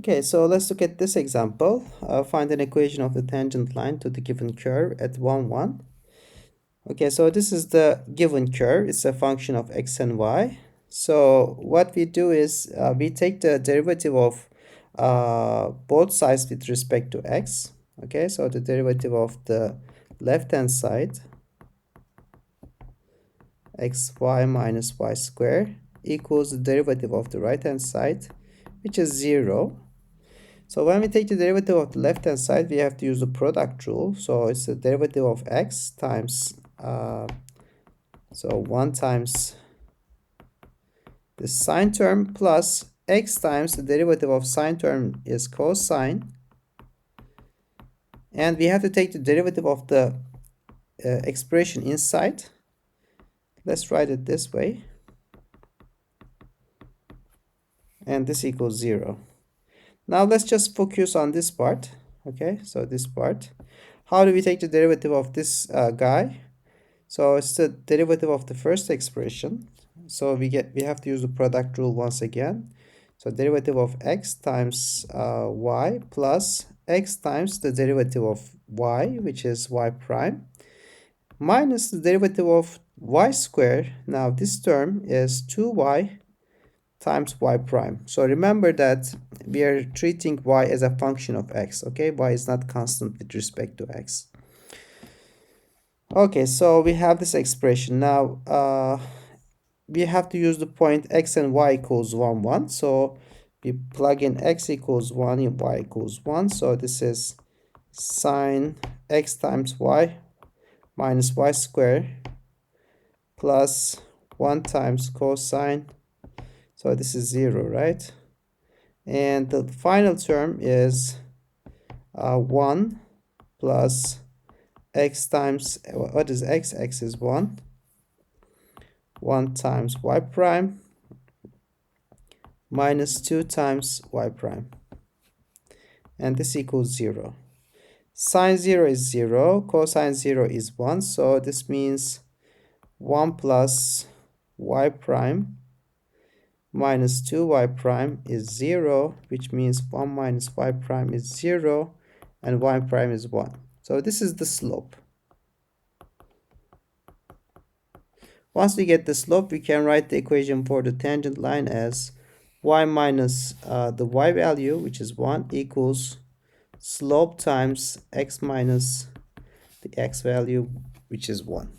Okay, so let's look at this example. Find an equation of the tangent line to the given curve at 1, 1. Okay, so this is the given curve. It's a function of x and y. So what we do is we take the derivative of both sides with respect to x. Okay, so the derivative of the left-hand side, xy minus y squared, equals the derivative of the right-hand side, which is 0. So when we take the derivative of the left-hand side, we have to use the product rule. So it's the derivative of x times, so 1 times the sine term plus x times the derivative of sine term is cosine. And we have to take the derivative of the expression inside. Let's write it this way. And this equals 0. Now let's just focus on this part. Okay, so this part. How do we take the derivative of this guy? So it's the derivative of the first expression. So we have to use the product rule once again. So derivative of x times y plus x times the derivative of y, which is y prime, minus the derivative of y squared. Now this term is 2y times y prime. So remember that we are treating y as a function of x. Okay, y is not constant with respect to x. Okay, so we have this expression. Now we have to use the point x and y equals 1, 1. So we plug in x equals 1 and y equals 1. So this is sine x times y minus y squared plus 1 times cosine. So this is 0, right? And the final term is 1 plus x times, what is x? X is 1. 1 times y prime minus 2 times y prime. And this equals 0. Sine 0 is 0. Cosine 0 is 1. So this means 1 plus y prime minus 2y prime is 0, which means 1 minus y prime is 0, and y prime is 1. So this is the slope. Once we get the slope, we can write the equation for the tangent line as y minus the y value, which is 1, equals slope times x minus the x value, which is 1.